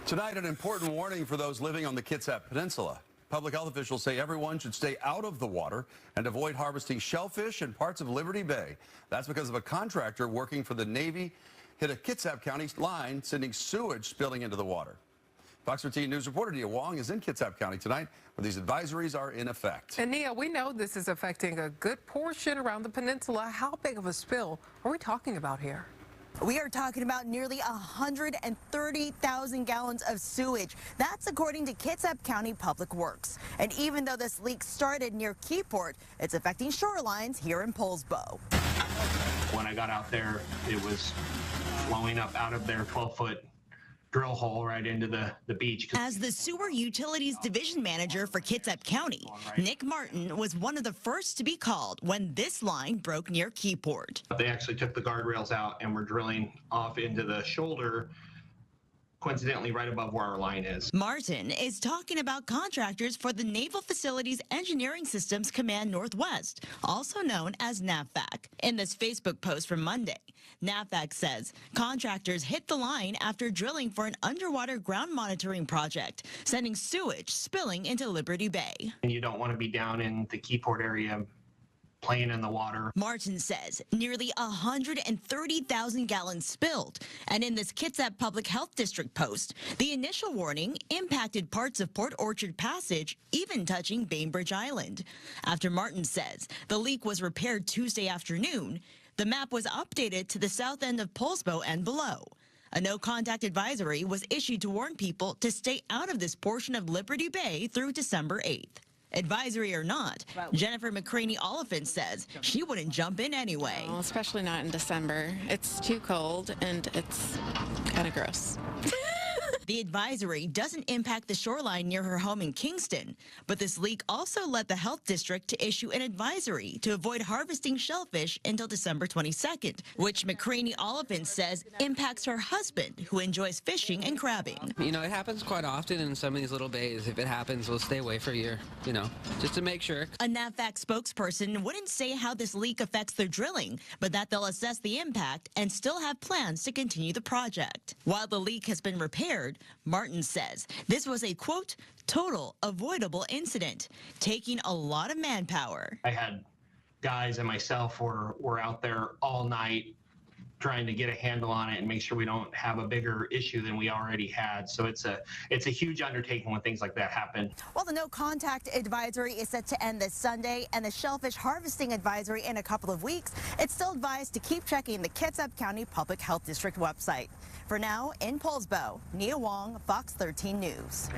Tonight, an important warning for those living on the Kitsap Peninsula. Public health officials say everyone should stay out of the water and avoid harvesting shellfish in parts of Liberty Bay. That's because of a contractor working for the Navy hit a Kitsap County line, sending sewage spilling into the water. Fox 13 News reporter Nia Wong is in Kitsap County tonight, where these advisories are in effect. And Nia, we know this is affecting a good portion around the peninsula. How big of a spill are we talking about here? We are talking about nearly 130,000 gallons of sewage. That's according to Kitsap County Public Works. And even though this leak started near Keyport, it's affecting shorelines here in Poulsbo. When I got out there, it was flowing up out of their 12-foot drill hole right into the beach. As the Sewer Utilities Division Manager for Kitsap County, Nick Martin was one of the first to be called when this line broke near Keyport. They actually took the guardrails out and were drilling off into the shoulder, coincidentally right above where our line is. Martin is talking about contractors for the Naval Facilities Engineering Systems Command Northwest, also known as NAVFAC. In this Facebook post from Monday, NAVFAC says contractors hit the line after drilling for an underwater ground monitoring project, sending sewage spilling into Liberty Bay. And you don't want to be down in the Keyport area playing in the water. Martin says nearly 130,000 gallons spilled. And in this Kitsap Public Health District post, the initial warning impacted parts of Port Orchard Passage, even touching Bainbridge Island. After Martin says the leak was repaired Tuesday afternoon, the map was updated to the south end of Poulsbo and below. A no-contact advisory was issued to warn people to stay out of this portion of Liberty Bay through December 8th. Advisory or not, Jennifer McCraney-Oliphant says she wouldn't jump in anyway. Well, especially not in December. It's too cold and it's kind of gross. The advisory doesn't impact the shoreline near her home in Kingston, but this leak also led the health district to issue an advisory to avoid harvesting shellfish until December 22nd, which McCraney-Oliphant says impacts her husband, who enjoys fishing and crabbing. You know, it happens quite often in some of these little bays. If it happens, we'll stay away for a year, you know, just to make sure. A NAVFAC spokesperson wouldn't say how this leak affects their drilling, but that they'll assess the impact and still have plans to continue the project. While the leak has been repaired, Martin says this was a, quote, total avoidable incident, taking a lot of manpower. I had guys and myself were out there all night trying to get a handle on it and make sure we don't have a bigger issue than we already had. So it's a huge undertaking when things like that happen. Well, the no contact advisory is set to end this Sunday and the shellfish harvesting advisory in a couple of weeks. It's still advised to keep checking the Kitsap County Public Health District website. For now, in Poulsbo, Nia Wong, Fox 13 News.